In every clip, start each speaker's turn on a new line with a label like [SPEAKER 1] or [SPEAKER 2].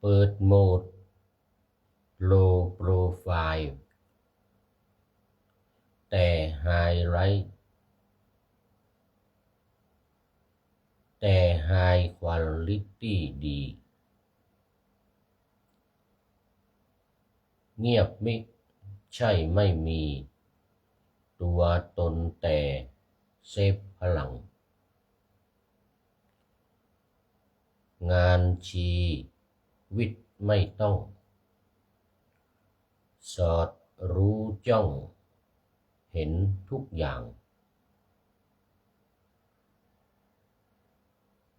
[SPEAKER 1] เปิดโหมด Low Profile แต่ Highlight แต่ High Quality ดี เงียบมิใช่ไม่มีตัวตนแต่เซฟพลัง งานชีวิตไม่ต้องสอดรู้จ้องเห็นทุกอย่าง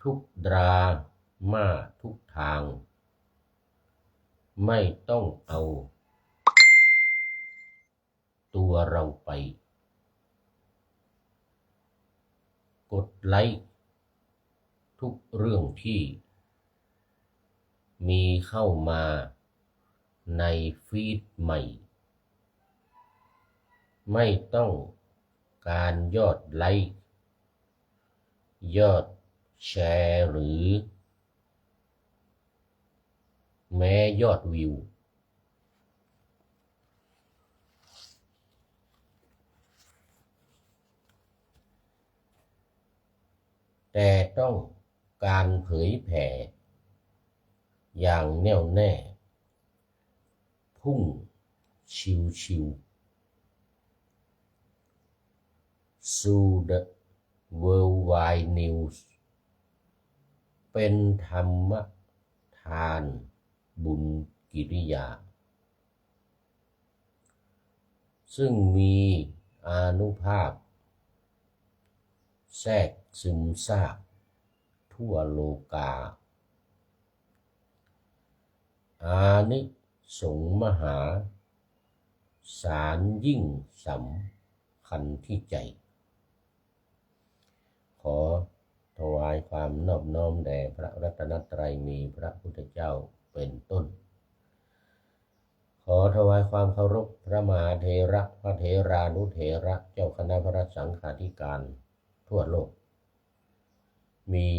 [SPEAKER 1] ทุกดราม่าทุกทางไม่ต้องเอาตัวเราไปกดไลค์ทุกเรื่องที่มีเข้ามาในฟีดใหม่ไม่ต้องการยอดไลค์ยอดแชร์หรือแม้ยอดวิวแต่ต้องการเผยแผ่อย่างแน่วแน่พุ่งชิวๆสู่ The Worldwide News เป็นธรรมทานบุญกิริยาซึ่งมีอานุภาพแทรกซึมซาบทั่วโลกาอานิสงส์มหาศาลยิ่งสำคัญที่ใจขอถวายความนอบน้อมแด่พระรัตนตรัยมีพระพุทธเจ้าเป็นต้นขอถวายความเคารพพระมหาเถระพระเถรานุเถระเจ้าคณะพระสังฆาธิการทั่วโลกมี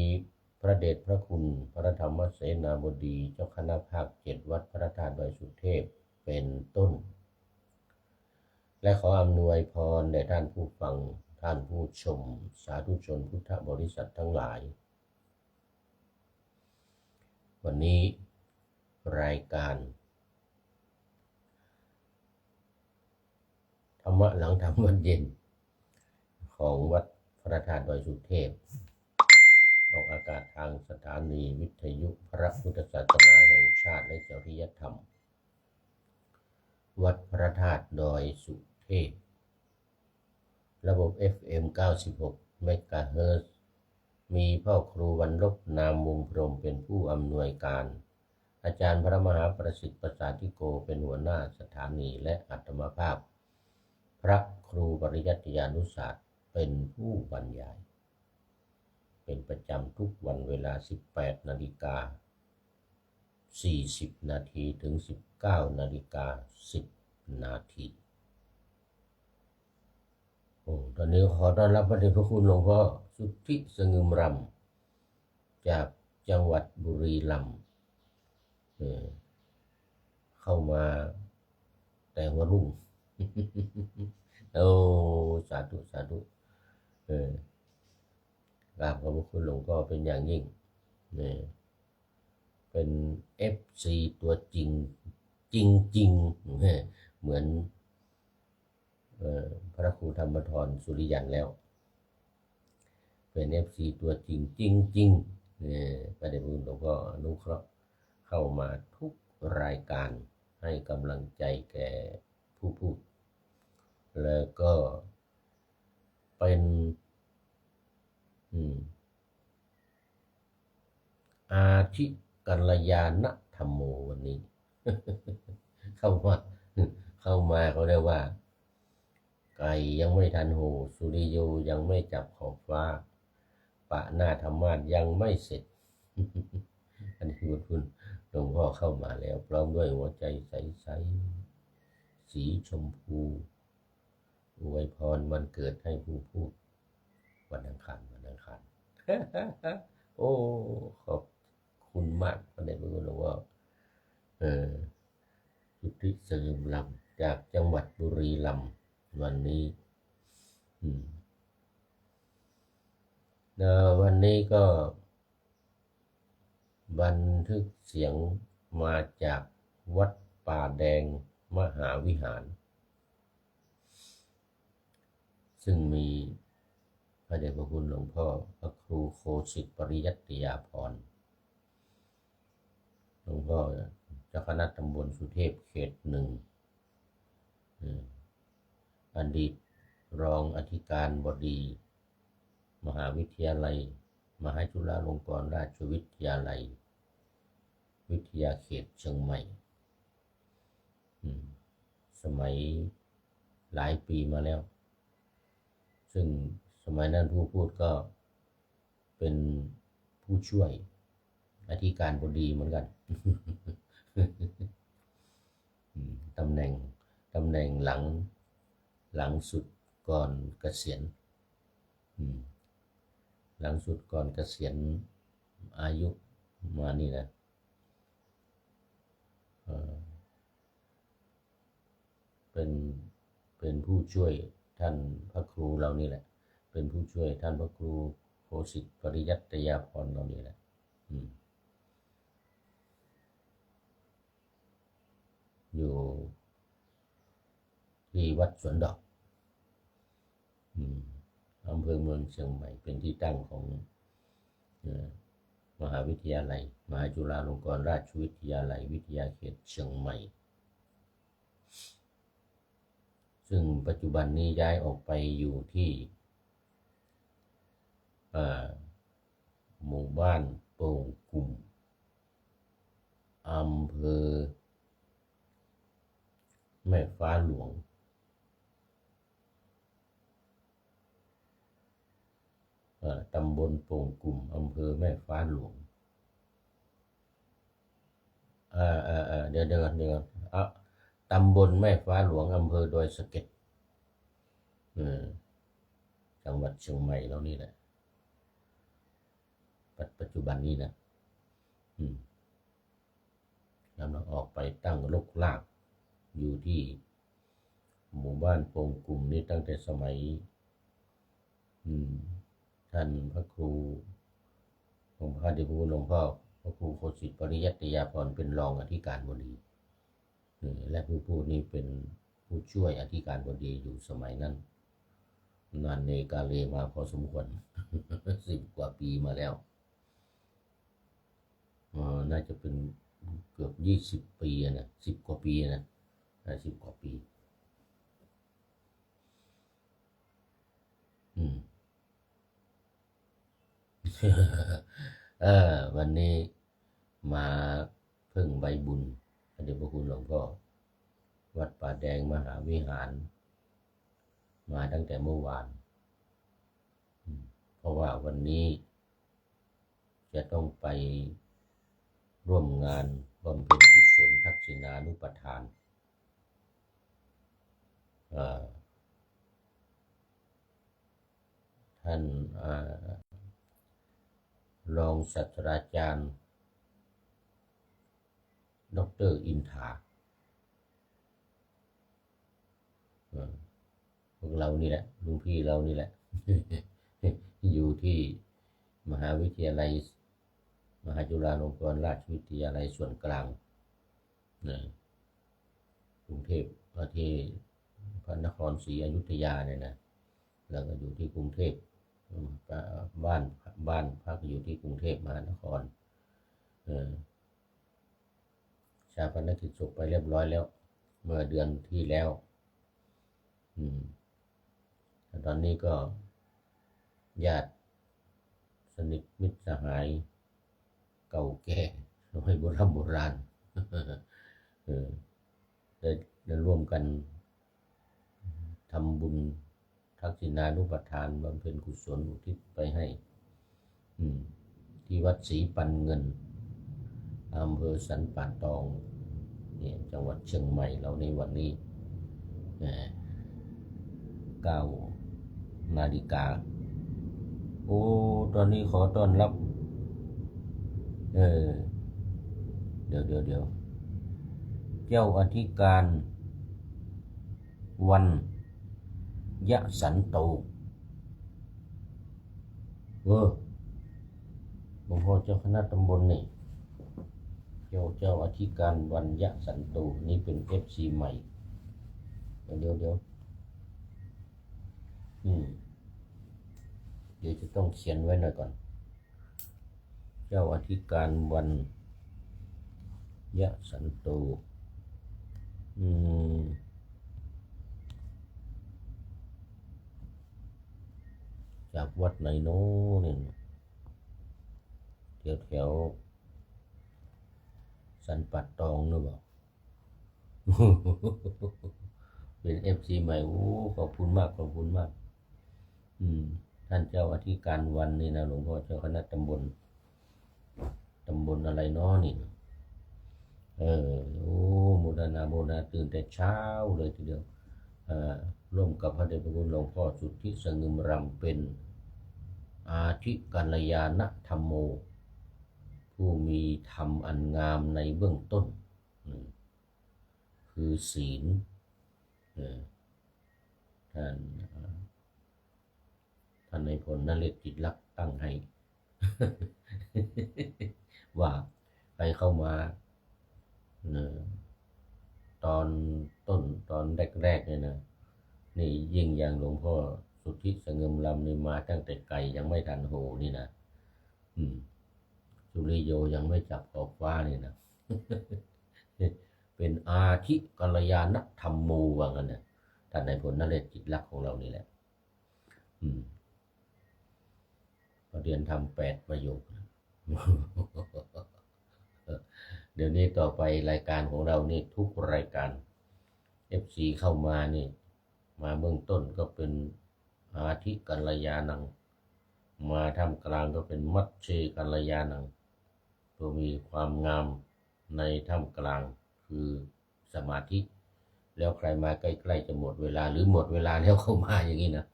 [SPEAKER 1] พระเดชพระคุณพระธรรมเสนาบดีเจ้าคณะภาค7วัดพระธาตุดอยสุเทพเป็นต้นและขออำนวยพรแด่ท่านผู้ฟังท่านผู้ชมสาธุชนพุทธบริษัททั้งหลายวันนี้รายการธรรมะหลังธรรมวันเย็นของวัดพระธาตุดอยสุเทพออกอากาศทางสถานีวิทยุพระพุทธศาสนาแห่งชาติและจริยธรรมวัดพระธาตุดอยสุเทพระบบ FM 96 เมกะเฮิรตซ์มีพ่อครูวรรลบนามวงพรหมเป็นผู้อำนวยการอาจารย์พระมหาประสิทธิ์ประสาธิโกเป็นหัวหน้าสถานีและอัตมภาพพระครูปริยัติยานุศาสตร์เป็นผู้บรรยายเป็นประจำทุกวันเวลา 18:40 นาทีถึง 19:10 นาทีตอนนี้ขอต้อนรับพระเดชพระคุณหลวงพ่อสุทธิสงึมรำจากจังหวัดบุรีรัมย์เข้ามาแต่หัวรุ่งโอ้สาธุสาธุกราบขอบพระคุณหลวงพ่อเป็นอย่างยิ่งเป็น FC ตัวจริงจริงเหมือนพระครูธรรมธรสุริยันแล้วเป็น FC ตัวจริงพระเดชพระคุณหลวงพ่ออนุเคราะห์เข้ามาทุกรายการให้กำลังใจแก่ผู้พูดแล้วก็เป็นอาทิกัลยาณธรรมโมวันนี้ เข้ามาเขาเรียกว่าไก่ยังไม่ทันโหสุริโยยังไม่จับขอบฟ้าปะหน้าธรรมาสยังไม่เสร็จ อันนี้คุณหลวงพ่อเข้ามาแล้วพร้อมด้วยหัวใจใสๆสีชมพูอวยพรวันเกิดให้ผู้พูดวันอังคาร โอ้ขอบคุณมากพระเดชพระคุณหลวงพ่อ สุทธิเสริมลำจากจังหวัดบุรีรัมย์วันนี้วันนี้ก็บันทึกเสียงมาจากวัดป่าแดงมหาวิหารซึ่งมีพระเดชพระคุณหลวงพ่อพระครูโคสิทธิปริยัติยาภรณ์หลวงพ่อเจ้าคณะตำบลสุเทพเขตหนึ่งอดีตรองอธิการบดีมหาวิทยาลัยมหาจุฬาลงกรณราชวิทยาลัยวิทยาเขตเชียงใหม่สมัยหลายปีมาแล้วซึ่งสมัยนั้นผู้พูดก็เป็นผู้ช่วยอธิการบดีเหมือนกัน ตำแหน่งหลังสุดก่อนเกษียณหลังสุดก่อนเกษียณอายุมานี่นะเป็นผู้ช่วยท่านพระครูเรานี่แหละเป็นผู้ช่วยท่านพระครูโคสิทธิปริยัติยาภรณ์เรานี่แหละอยู่ที่วัดสวนดอกอำเภอเมืองเชียงใหม่เป็นที่ตั้งของมหาวิทยาลัยมหาจุฬาลงกรณราชวิทยาลัยวิทยาเขตเชียงใหม่ซึ่งปัจจุบันนี้ย้ายออกไปอยู่ที่หมู่บ้านโป่งกุ่มอำเภอแม่ฟ้าหลวงตำบลโป่งกุ่มอำเภอแม่ฟ้าหลวงเดี๋ยวตำบลแม่ฟ้าหลวงอำเภอดอยสะเก็ดจังหวัดเชียงใหม่แล้วนี่แหละปัจจุบันนี้นะแล้วเราออกไปตั้งรกรากอยู่ที่หมู่บ้านโป่งกุ่มนี่ตั้งแต่สมัยท่านพระครูหลวงพ่อเดชหลวงพ่อพระครูโคสิทธิปริยัติยาภรณ์เป็นรองอธิการบดีและผู้พูดนี้เป็นผู้ช่วยอธิการบดีอยู่สมัยนั้นนานเนกาเลมาพอสมควร 10 กว่าปีมาแล้วน่าจะเป็นเกือบ20 ปีนะ10 กว่าปีนะ10 กว่าปีวันนี้มาเพิ่งใบบุญพระเดชพระคุณหลวงพ่อวัดป่าแดงมหาวิหารมาตั้งแต่เมื่อวานเพราะว่าวันนี้จะต้องไปร่วมงานบำเพ็ญกุศลทักษิณานุปทานท่านรองศาสตราจารย์ดร.อินทาพวกเรานี่แหละลุงพี่เรานี่แหละ อยู่ที่มหาวิทยาลัยมหาจุฬาลงกรณราชวิทยาลัยส่วนกลางกรุงเทพที่พระนครศรีอยุธยาเนี่ยนะแล้วก็อยู่ที่กรุงเทพบ้านพักอยู่ที่กรุงเทพมหานครชาปนกิจศพไปเรียบร้อยแล้วเมื่อเดือนที่แล้วตอนนี้ก็ญาติสนิทมิตรสหายเก่าแก่สมัยโบราณได้ร่วมกันทำบุญทักษิณานุปทานบำเพ็ญกุศลอุทิศไปให้ที่วัดศรีปันเงินอำเภอสันป่าตองเนี่ยจังหวัดเชียงใหม่เราในวันนี้9 นาฬิกาตอนนี้ขอต้อนรับเดี๋ยว เจ้าอธิการวันยะสันโตหลวงพ่อเจ้าคณะตำบลนี่เจ้าอธิการวันยะสันโตนี่เป็นFCใหม่เดี๋ยวจะต้องเขียนไว้หน่อยก่อนเจ้าอธิการวันยะสันโตจากวัดไหนโน้เนี่ยแถวสันปัดตองหรือเปล่า เป็น FC ใหม่ขอบคุณมากท่านเจ้าอธิการวันนี่นะหลวงพ่อเจ้าคณะตำบลอะไรน้อนี่โมนาตื่นแต่เช้าเลยทีเดียวร่วมกับพระเดชพระคุณหลวงพ่อสุทธิสงึมรำเป็นอาธิกัลยาณธรรมโมผู้มีธรรมอันงามในเบื้องต้นคือศีลท่านในผลนเรศจิตลักษ์ตั้งให้ ว่าไปเข้ามาตอนต้นตอนแรกเนี่ยนะนี่ยิ่งอย่างหลวงพ่อสุทธิสงึมลำนี่มาตั้งแต่ไก่ยังไม่ทันโหนี่นะสุริโยยังไม่จับขอบฟ้านี่นะ เป็นอาธิกัลยาณธรรมโมว่างั้นนะท่านในผลนเรศจิตลักษ์ของเรานี่แหละเรียนทำ8 ประโยค เดี๋ยวนี้ต่อไปรายการของเรานี่ทุกรายการ FC เข้ามานี่มาเบื้องต้นก็เป็นอาธิกัลยาณังมาท่ามกลางก็เป็นมัชเชกัลยาณังตัวมีความงามในท่ามกลางคือสมาธิแล้วใครมาใกล้ๆจะหมดเวลาหรือหมดเวลาแล้วเข้ามาอย่างนี้นะ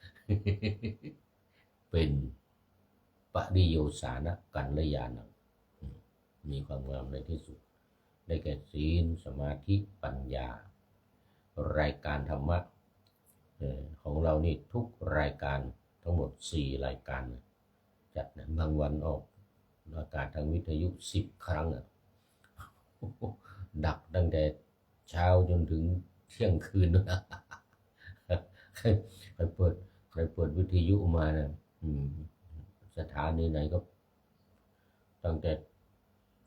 [SPEAKER 1] เป็นปริโยสานะกัลยาณังมีความงามในที่สุดได้แก่ศีลสมาธิปัญญารายการธรรมะของเรานี่ทุกรายการทั้งหมด4 รายการจัดนะบางวันออกอากาศทางวิทยุ10 ครั้งดักตั้งแต่เช้าจนถึงเที่ยงคืนนะใครเปิดวิทยุมานะสถานีไหนก็ตั้งแต่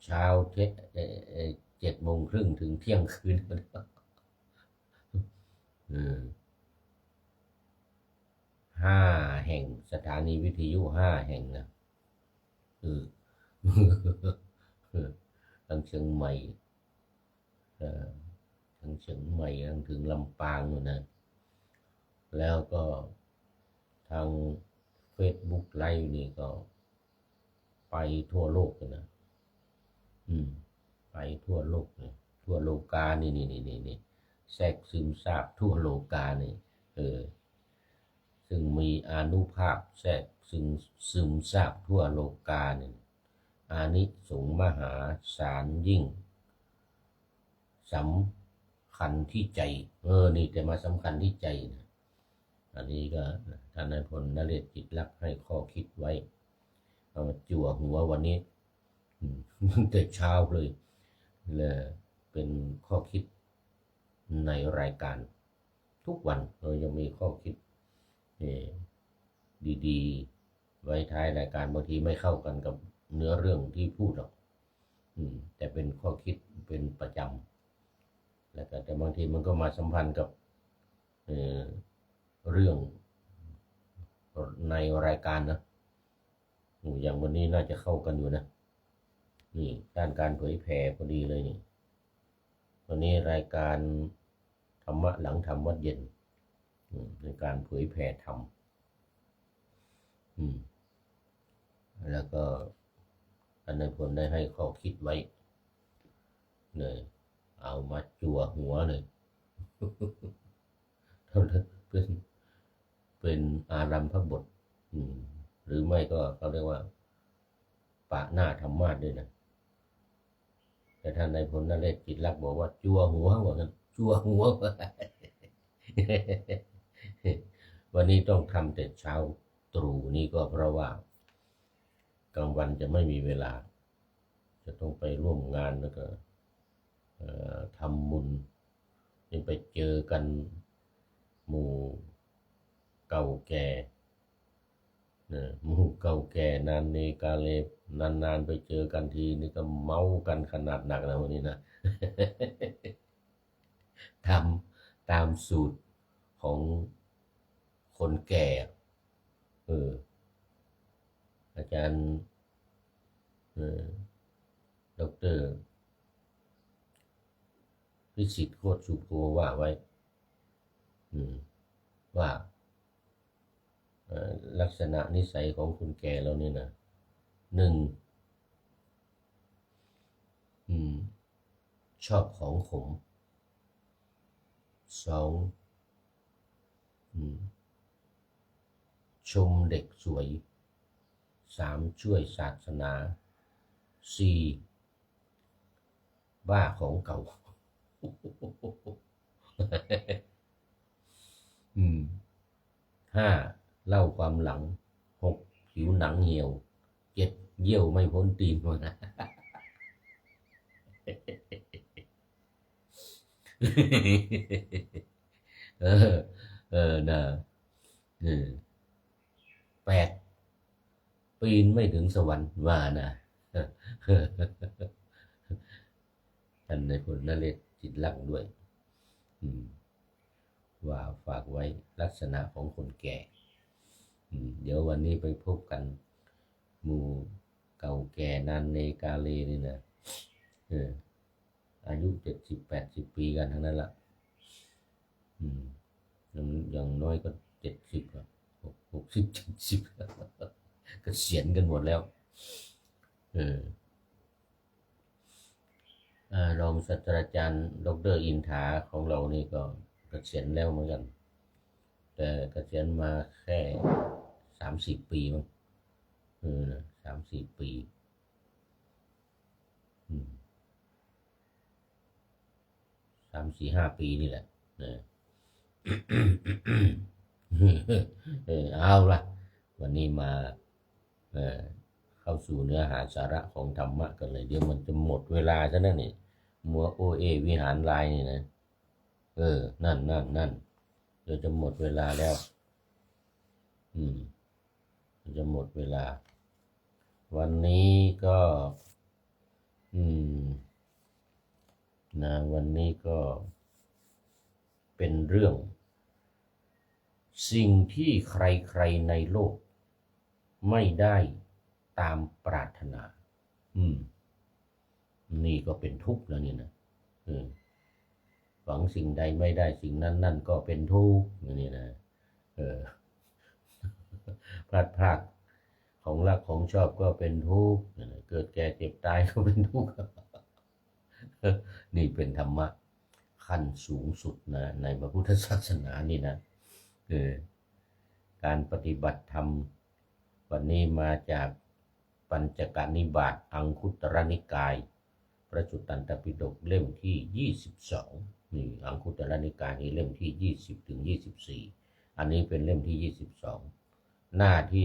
[SPEAKER 1] เช้า7:30ถึงเที่ยงคืน5 แห่งสถานีวิทยุ5 แห่งนะทั้งเชียงใหม่ทั้งถึงลำปางนู่นนะแล้วก็ทาง Facebook ไลฟ์นี่ก็ไปทั่วโลกเลยนะไปทั่วโลกเลยทั่วโลกานี่แทรกซึมซาบทั่วโลกานี่ซึ่งมีอานุภาพแทรกซึมซาบทั่วโลกานี่อานิสงส์มหาศาลยิ่งสำคัญที่ใจนี่แต่มาสำคัญที่ใจนะอันนี้ก็ท่านนายพลนเรศจิตลักษ์ให้ข้อคิดไว้เอามาจั่วหัววันนี้แต่เช้าเลยเป็นข้อคิดในรายการทุกวันเราจะมีข้อคิดดีๆไว้ท้ายรายการบางทีไม่เข้ากันกับเนื้อเรื่องที่พูดหรอกแต่เป็นข้อคิดเป็นประจำแล้วก็แต่บางทีมันก็มาสัมพันธ์กับเรื่องในรายการนะอย่างวันนี้น่าจะเข้ากันอยู่นะนี่ด้านการเผยแผ่พอดีเลยนี่วันนี้รายการธรรมะหลังธรรมวัดเย็นในการเผยแผ่ธรรมแล้วก็ท่านนายพลได้ให้ข้อคิดไว้เลยเอามาจั่วหัวเลยเป็นอารัมภบทหรือไม่ก็เขาเรียกว่าปะหน้าธรรมะด้วยนะ แต่ท่านนายพลนเรศจิตรลักษณ์บอกว่าจัวหัวว่ากันจัวหัว วันนี้ต้องทำแต่เช้าตรู่นี่ก็เพราะว่ากลางวันจะไม่มีเวลาจะต้องไปร่วมงานแล้วก็ทำบุญยังไปเจอกันหมู่เก่าแก่หมู่เก่าแก่นานเนกาเลนานๆไปเจอกันทีนี่ก็เมากันขนาดหนักนะวันนี้นะ ทำตามสูตรของคนแก่อาจารย์ดร.พิสิทธิ์โคตรสุโภว่าไว้ว่าลักษณะนิสัยของคนแก่เรานี่นะหนึ่งชอบของขมสองชมเด็กสวยสามช่วยศาสนาสี่บ้าของเก่าห้าเล่าความหลังหกผิวหนังเหี่ยวเจ็ดเยี่ยวไม่พ้นตีนมานะนะแปดปีนไม่ถึงสวรรค์ว่านะท่านในพลนเรศจิตรลักษณ์ด้วยว่าฝากไว้ลักษณะของคนแก่เดี๋ยววันนี้ไปพบกันหมู่เก่าแก่นานเนกาเลนี่นะอายุ70-80 ปีกันทั้งนั้นละอย่างน้อยก็70 60-70ก็เสียนกันหมดแล้วรองศาสตราจารย์ดร.อินทาของเรานี่ก็เกษียณแล้วเหมือนกันแต่เกษียณมาแค่30 ปีมั้ง30 ปี3-4-5 ปีนี่แหละเอาละวันนี้มาเข้าสู่เนื้อหาสาระของธรรมะกันเลยเดี๋ยวมันจะหมดเวลาซะนั่นนี่มัววิหารลายนี่นะนั่นเดี๋ยวจะหมดเวลาแล้วจะหมดเวลาวันนี้ก็วันนี้ก็เป็นเรื่องสิ่งที่ใครๆในโลกไม่ได้ตามปรารถนานี่ก็เป็นทุกข์แล้วนี่นะหวังสิ่งใดไม่ได้สิ่งนั้นนั่นก็เป็นทุกข์นี่นะพลาดพลาดของรักของชอบก็เป็นทุกข์เกิดแก่เจ็บตายก็เป็นทุกข์นี่เป็นธรรมะขั้นสูงสุดนะในพระพุทธศาสนานี่นะการปฏิบัติธรรมวันนี้มาจากปัญจกนิบาตอังคุตรนิกายพระจุตันตปิฎกเล่มที่22นี่อังคุตรนิกายนี่เล่มที่20-24อันนี้เป็นเล่มที่22หน้าที่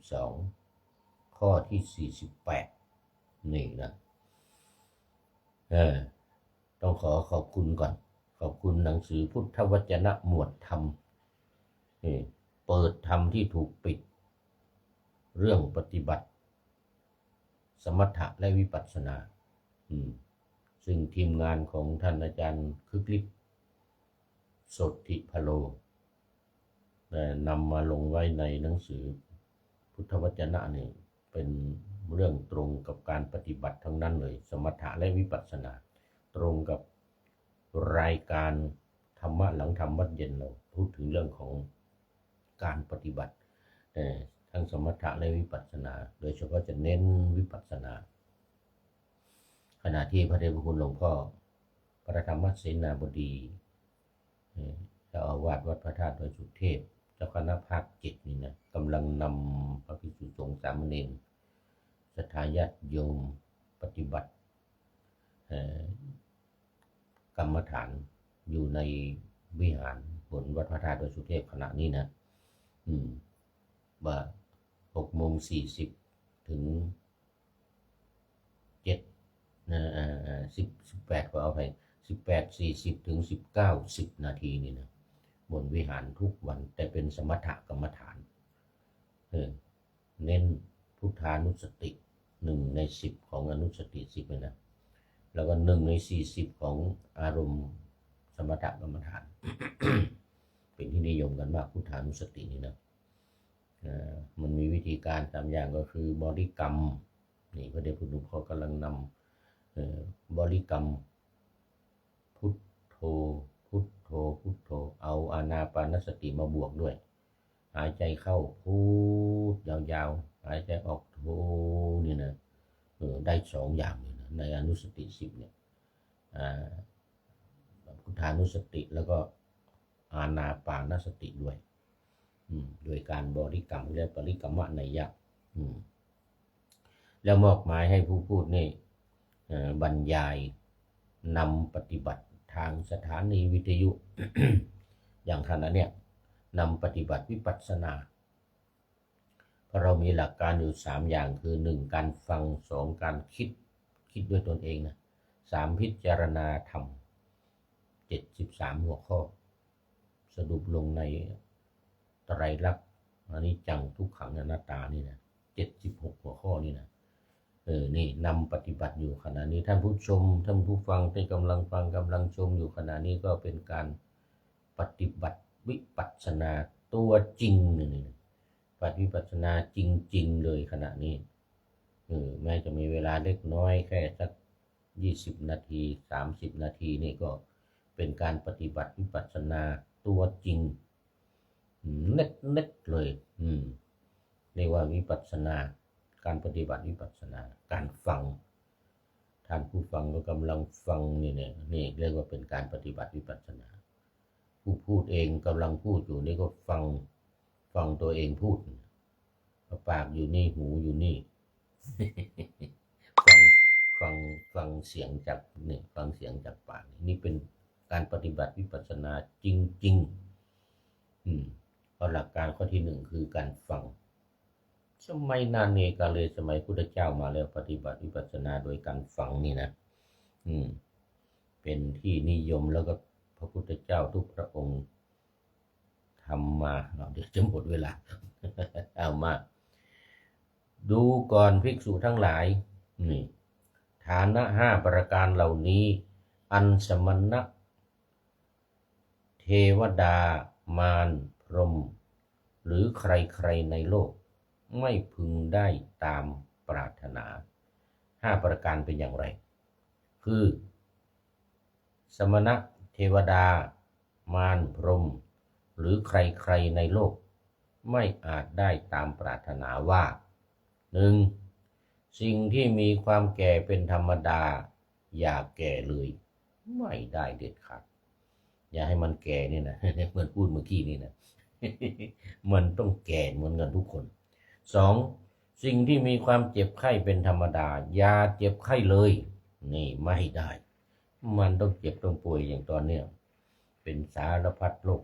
[SPEAKER 1] 59-62ข้อที่48นี่นะต้องขอบคุณก่อนขอบคุณหนังสือพุทธวจนะหมวดธรรมเปิดธรรมที่ถูกปิดเรื่องปฏิบัติสมถะและวิปัสสนาซึ่งทีมงานของท่านอาจารย์คึกฤทธิ์โสติพโลนำมาลงไว้ในหนังสือพุทธวจนะนี่เป็นเรื่องตรงกับการปฏิบัติทั้งนั้นเลยสมถะและวิปัสสนาตรงกับรายการธรรมะหลังธรรมวัดเย็นเราพูดถึงเรื่องของการปฏิบัติทั้งสมถะและวิปัสสนาโดยเฉพาะจะเน้นวิปัสสนาขณะที่พระเดชพระคุณหลวงพ่อพระธรรมเสนาบดีเจ้าอาวาสวัดพระธาตุดอยสุเทพเจ้าคณะภาค7นี่นะกำลังนำพระภิกษุสงฆ์สามเณรศรัทธาญาติโยมปฏิบัติ กรรมฐานอยู่ในวิหารบนวัดพระธาตุดอยสุเทพขณะนี้นะว่า6:40ถึง7นะ18ก็เอาไป18:40ถึง19:10นี่นะบนวิหารทุกวันแต่เป็นสมถกรรมฐานเน้นพุทธานุสติ1 ใน 10ของอนุสติ10เลยนะแล้วก็1 ใน 40ของอารมณ์สมถกรรมฐาน เป็นที่นิยมกันมากพุทธานุสตินี่นะมันมีวิธีการ3 อย่างก็คือบริกรรมนี่พระเดชพระคุณเขากำลังนำบริกรรมพุทโธพุทโธพุทโธเอาอานาปานสติมาบวกด้วยหายใจเข้าพุทยาวๆหายใจออกโธนี่นะได้2 อย่างเลยนะในอนุสติ10เนี่ยพุทธานุสติแล้วก็อานาปานสติด้วยโดยการบริกรรมเรียกบริกรรมนัยยะแล้วมอบหมายให้ผู้พูดนี่บรรยายนำปฏิบัติทางสถานีวิทยุ อย่างขณะเนี้ยนำปฏิบัติวิปัสสนาเพราะเรามีหลักการอยู่3 อย่างคือ1การฟัง2การคิดด้วยตนเองนะ3พิจารณาธรรม73 หัวข้อสรุปลงในไตรลักษณ์อนิจจังทุกขังอนัตตานี่นะ76 หัวข้อนี่นะนี่นำปฏิบัติอยู่ขณะนี้ท่านผู้ชมท่านผู้ฟังที่กำลังฟังกำลังชมอยู่ขณะนี้ก็เป็นการปฏิบัติวิปัสสนาตัวจริงนี่ปฏิบัติวิปัสสนาจริงๆเลยขณะนี้แม้จะมีเวลาเล็กน้อยแค่สัก20 นาที30 นาทีนี่ก็เป็นการปฏิบัติวิปัสสนาตัวจริงเน็ตเลยเรียกว่าวิปัสสนาการปฏิบัติวิปัสสนาการฟังท่านผู้ฟังก็กำลังฟังนี่เรียกว่าเป็นการปฏิบัติวิปัสสนาผู้พูดเองกำลังพูดอยู่นี่ก็ฟังตัวเองพูดปากอยู่นี่หูอยู่นี่ ฟังเสียงจากนี่ฟังเสียงจากปากนี่เป็นการปฏิบัติวิปัสสนาจริงเพราะหลักการข้อที่1คือการฟังสมัยนานเนกาเลยสมัยพุทธเจ้ามาแล้วปฏิบัติวิปัสสนาโดยการฟังนี่นะเป็นที่นิยมแล้วก็พระพุทธเจ้าทุกพระองค์ทำมาเดี๋ยวจะหมดเวลา เอามาดูก่อนภิกษุทั้งหลายนี่ฐานะ5 ประการเหล่านี้อันสมณะเทวดามารพรหมหรือใครๆในโลกไม่พึงได้ตามปรารถนา5 ประการเป็นอย่างไรคือสมณะเทวดามารพรหมหรือใครๆในโลกไม่อาจได้ตามปรารถนาว่า 1. สิ่งที่มีความแก่เป็นธรรมดาอย่าแก่เลยไม่ได้เด็ดขาดอย่าให้มันแก่นี่นะ เหมือนพูดเมื่อกี้นี่นะ มันต้องแก่เหมือนกันทุกคน 2. สิ่งที่มีความเจ็บไข้เป็นธรรมดาอย่าเจ็บไข้เลยนี่ไม่ได้มันต้องเจ็บต้องป่วยอย่างตอนเนี้ยเป็นสารพัดโรค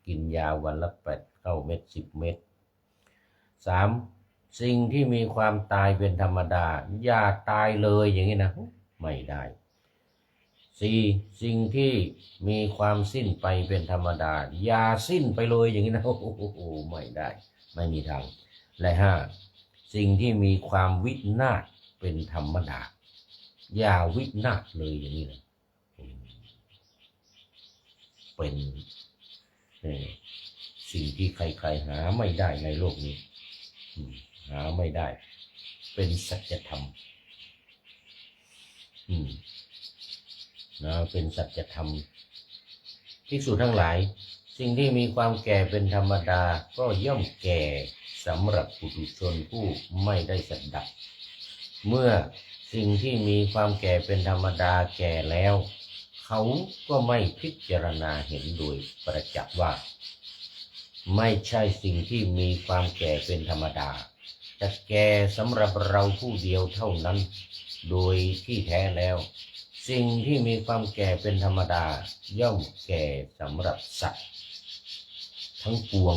[SPEAKER 1] กินยาวันละ8-9 เม็ด10 เม็ด 3. สิ่งที่มีความตายเป็นธรรมดาอย่าตายเลยอย่างนี้นะไม่ได้ 4. สิ่งที่มีความสิ้นไปเป็นธรรมดาอย่าสิ้นไปเลยอย่างนี้นะโอ้โหไม่ได้ไม่มีทางและ 5. สิ่งที่มีความวินาศเป็นธรรมดาอย่าวินาศเลยอย่างนี้นะเป็นสิ่งที่ใครๆหาไม่ได้ในโลกนี้หาไม่ได้เป็นสัจธรรมเป็นสัจธรรมภิกษุทั้งหลายสิ่งที่มีความแก่เป็นธรรมดาก็ย่อมแก่สำหรับปุถุชนผู้ไม่ได้สดับเมื่อสิ่งที่มีความแก่เป็นธรรมดาแก่แล้วเขาก็ไม่พิจารณาเห็นโดยประจักษ์ว่าไม่ใช่สิ่งที่มีความแก่เป็นธรรมดาแต่แก่สำหรับเราผู้เดียวเท่านั้นโดยที่แท้แล้ว สิ่งที่มีความแก่เป็นธรรมดาย่อมแก่สำหรับสัตว์ทั้งปวง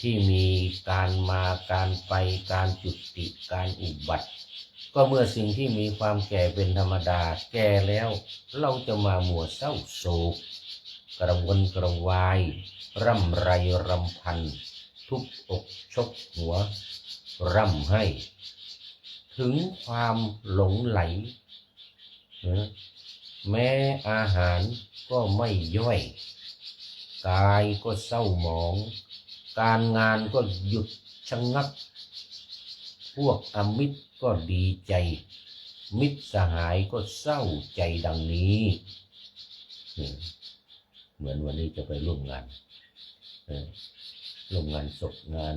[SPEAKER 1] ที่มีการมาการไปการจุติการอุบัติก็เมื่อสิ่งที่มีความแก่เป็นธรรมดาแก่แล้วเราจะมามัวเศร้าโศกกระวนกระวายร่ำไรรำพันทุบอกชกหัวร่ำให้ถึงความหลงไหลแม้อาหารก็ไม่ย่อยกายก็เศร้าหมองการงานก็หยุดชะงักพวกอมิตรก็ดีใจมิตรสหายก็เศร้าใจดังนี้เหมือนวันนี้จะไปร่วมงานศพงาน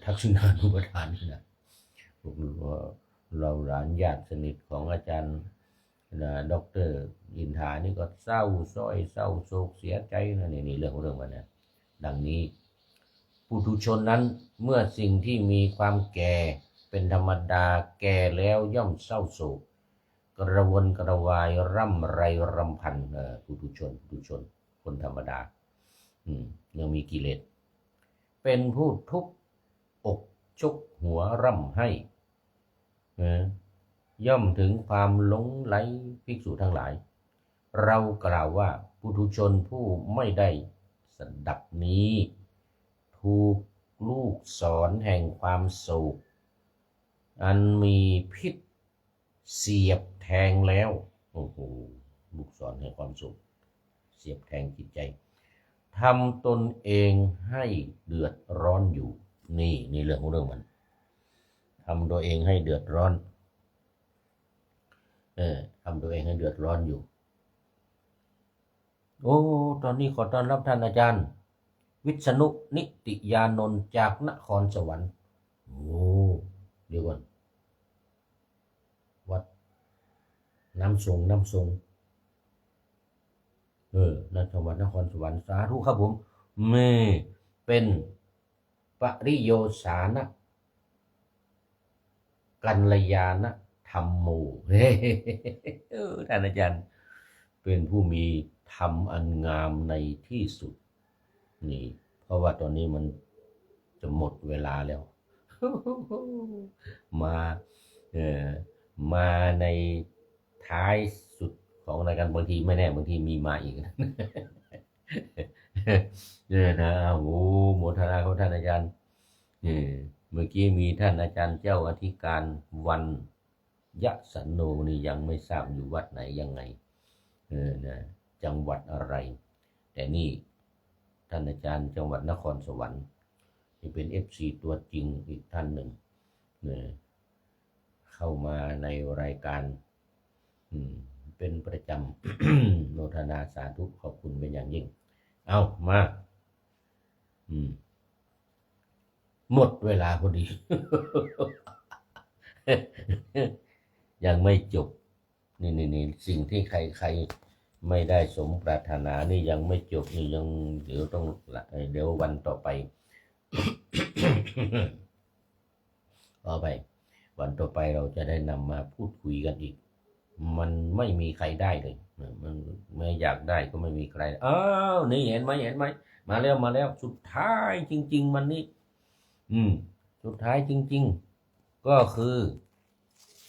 [SPEAKER 1] ทักษิณานุปทานนี่นะเราหลานญาติสนิทของอาจารย์ด็อกเตอร์ยินทานี่ก็เศร้าส้อยเศร้าโศกเสียใจนะนี่เรื่องมันนะดังนี้ปุถุชนนั้นเมื่อสิ่งที่มีความแก่เป็นธรรมดาแก่แล้วย่อมเศร้าโศกกระวนกระวายร่ำไรรำพันปุถุชนคนธรรมดายังมีกิเลสเป็นผู้ทุกข์อกชกหัวร่ำให้ย่อมถึงความหลงไหลภิกษุทั้งหลายเรากล่าวว่าปุถุชนผู้ไม่ได้สดับนี้ถูกลูกศรแห่งความโศกอันมีพิษเสียบแทงแล้วโอ้โหลูกศรแห่งความโศกเสียบแทงจิตใจทำตนเองให้เดือดร้อนอยู่นี่เรื่องมันทำตัวเองให้เดือดร้อนทำตัวเองให้เดือดร้อนอยู่โอ้ตอนนี้ขอต้อนรับท่านอาจารย์วิษณุนิติยานนท์จากนครสวรรค์โอ้เดี๋ยวก่อนวัดน้ำทรงนัจังหวัดนครสวรรค์สาธุครับผมเป็นปริโยสานะกัลยาณธรรมโมท่านอาจารย์เป็นผู้มีธรรมอันงามในที่สุดนี่เพราะว่าตอนนี้มันจะหมดเวลาแล้วมาในท้ายสุดของรายการบางทีไม่แน่บางทีมีมาอีกนะโอ้โมทนาของท่านอาจารย์เมื่อกี้มีท่านอาจารย์เจ้าอธิการวันยะสันโนนี่ยังไม่ทราบอยู่วัดไหนยังไงจังหวัดอะไรแต่นี่ท่านอาจารย์จังหวัดนครสวรรค์ที่เป็น FC ตัวจริงอีกท่านหนึ่งเข้ามาในรายการเป็นประจำ โนทนาสาธุขอบคุณเป็นอย่างยิ่งเอามาหมดเวลาพอดี ยังไม่จบนี่สิ่งที่ใครไม่ได้สมปรารถนานี่ยังไม่จบนี่ยังเดี๋ยววันต่อไป วันต่อไปเราจะได้นำมาพูดคุยกันอีกมันไม่มีใครได้เลยมันไม่อยากได้ก็ไม่มีใครนี่เห็นไหมมาแล้วสุดท้ายจริงๆมันนี่สุดท้ายจริงๆก็คือ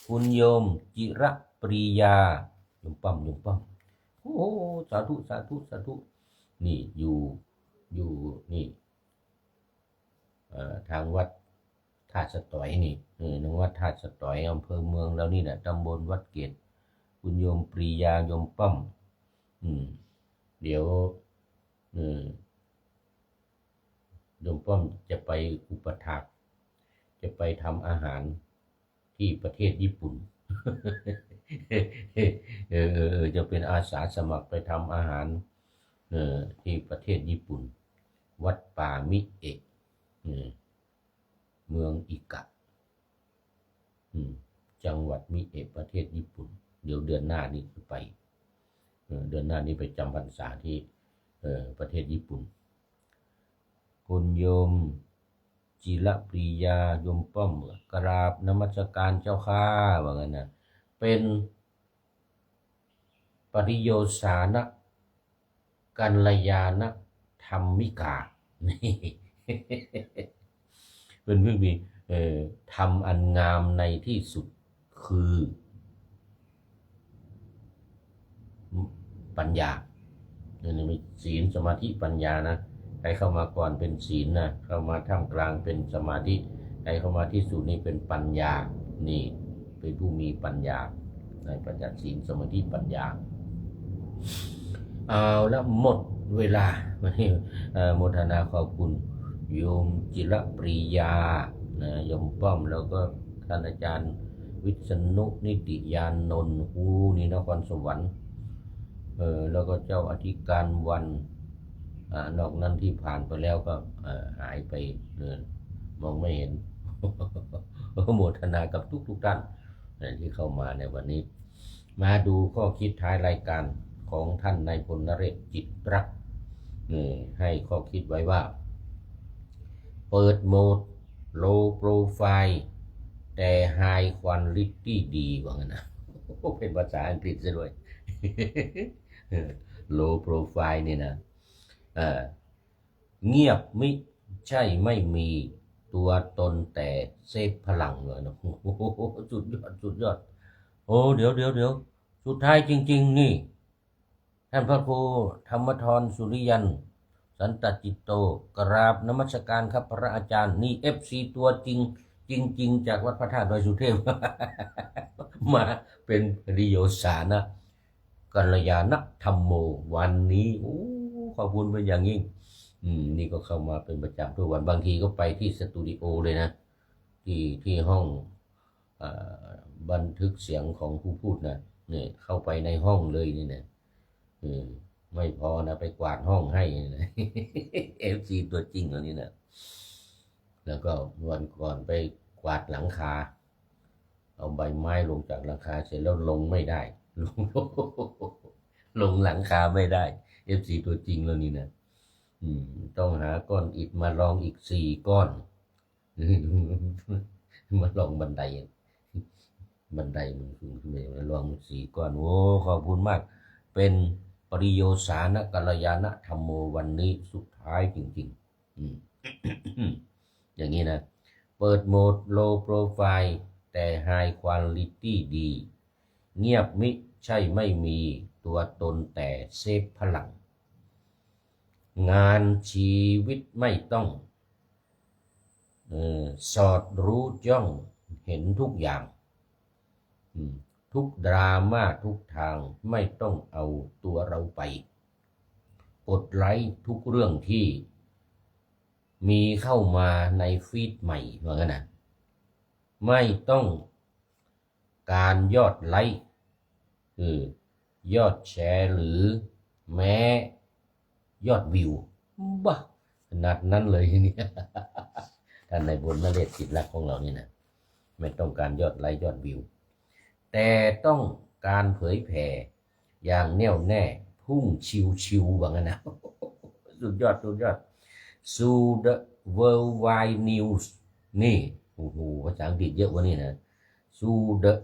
[SPEAKER 1] คุณโยมจิระปรียาโยมปั้มโอ้สาธุนี่อยู่นี่ทางวัดธาตุสตอยนี่นวัดธาตุสตอยอำเภอเมืองแล้วนี่แหละตำบลวัดเกตคุณโยมปรียาโยมปั้มเดี๋ยวโยมป้อมจะไปอุปถากจะไปทำอาหารที่ประเทศญี่ปุ่น จะเป็นอาสาสมัครไปทำอาหารที่ประเทศญี่ปุ่นวัดป่ามิเอะเมืองอิกะจังหวัดมิเอะประเทศญี่ปุ่นเดี๋ยวเดือนหน้านี้ไปเดือนหน้านี้ไปจำพรรษาที่ประเทศญี่ปุ่นคุณโยมจิระปรียาโยมป้อมกราบนมัสการเจ้าข้าว่างั้นนะเป็น ปริโยสานะกัลยาณธรรมิกานี่เป็นเพื่อนมีทำอันงามในที่สุดคือปัญญานี่มีศีลสมาธิปัญญานะใครเข้ามาก่อนเป็นศีลนะเข้ามาท่ามกลางเป็นสมาธิใครเข้ามาที่สุดนี่เป็นปัญญานี่เป็นผู้มีปัญญาในปัญญาศีลสมาธิปัญญาเอาแล้วหมดเวลาวันนี้โมทนาขอบคุณโยมจิรปรียาโยมป้อมแล้วก็ท่านอาจารย์วิษณุนิติยานนท์นี่นครสวรรค์แล้วก็เจ้าอธิการวันนอกนั้นที่ผ่านไปแล้วก็หายไปมองไม่เห็น โมทนากับทุกท่านที่เข้ามาในวันนี้มาดูข้อคิดท้ายรายการของท่านนายพลนเรศจิตรักให้ข้อคิดไว้ว่าเปิดโหมด low profile แต่ high quality ดีว่างั้นนะเป็นภาษาอังกฤษซะด้วย low profile นี่นะเงียบไม่ใช่ไม่มีตัวตนแต่เซฟพลังเลยนะสุดยอดโอ้เดี๋ยวสุดท้ายจริงๆนี่ท่านพระครูธรรมธรสุริยันสันตจิตโตกราบนมัสการครับพระอาจารย์นี่ FC ตัวจริงจากวัดพระธาตุดอยสุเทพ มาเป็นปริโยสานะกัลยาณธรรมโมวันนี้ขอบคุณเป็นอย่างยิ่งนี่ก็เข้ามาเป็นประจำทุกวันบางทีก็ไปที่สตูดิโอเลยนะที่ห้องบันทึกเสียงของผู้พูดนะเนี่ยเข้าไปในห้องเลยนี่นะไม่พอนะไปกวาดห้องให้นะ FC ตัวจริงอันนี้นะแล้วก็วันก่อนไปกวาดหลังคาเอาใบไม้ลงจากหลังคาเสร็จแล้วลงไม่ได้ลงหลังคาไม่ได้ FC ตัวจริงแล้วนี่นะต้องหาก้อนอิฐมาลองอีก4 ก้อน มาลองบันไดมันสูงขึ้นไปลอง4 ก้อนโอ้ขอบคุณมากเป็นปริโยสานะกัลยาณธรรมโมวันนี้สุดท้ายจริงๆ อย่างนี้นะเปิดโหมด low profile แต่ high quality ดีเงียบมิใช่ไม่มีตัวตนแต่เซฟพลังงานชีวิตไม่ต้องสอดรู้ย่องเห็นทุกอย่างทุกดราม่าทุกทางไม่ต้องเอาตัวเราไปกดไลค์ทุกเรื่องที่มีเข้ามาในฟีดใหม่ว่างั้นนะไม่ต้องการยอดไลค์ยอดแชร์หรือแม้ยอดวิวบ้าขนาดนั้นเลยเนี่ยท่านในบนนเรศจิตรักของเรานี่นะไม่ต้องการยอดไลค์ยอดวิวแต่ต้องการเผยแผ่อย่างแน่วแน่พุ่งชิวว่างั้นนะสุดยอดสู่ the worldwide news นี่โอ้โหภาษาอังกฤษเยอะวะนี่นะสู่ the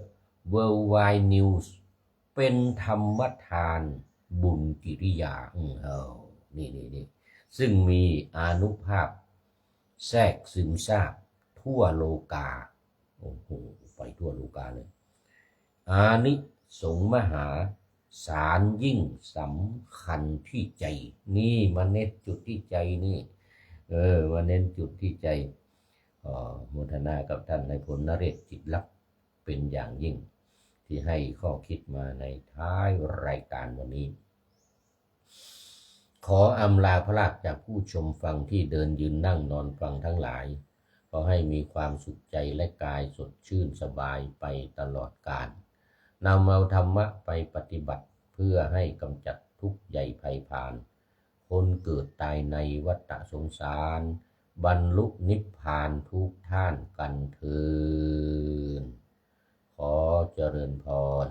[SPEAKER 1] worldwide news เป็นธรรมทานบุญกิริยานี่ซึ่งมีอานุภาพแทรกซึมซาบทั่วโลกาโอ้โหไปทั่วโลกาเลยอานิสงส์มหาศาลยิ่งสำคัญที่ใจนี่มาเน้นจุดที่ใจนี่มาเน้นจุดที่ใจโมทนากับท่านนายพลนเรศจิตลักษณ์เป็นอย่างยิ่งที่ให้ข้อคิดมาในท้ายรายการวันนี้ขออำลาพระราชจากผู้ชมฟังที่เดินยืนนั่งนอนฟังทั้งหลายขอให้มีความสุขใจและกายสดชื่นสบายไปตลอดกาลนำเอาธรรมะไปปฏิบัติเพื่อให้กำจัดทุกข์ใหญ่ภัยพานคนเกิดตายในวัฏสงสารบรรลุนิพพานทุกท่านกันเถิดขอเจริญพร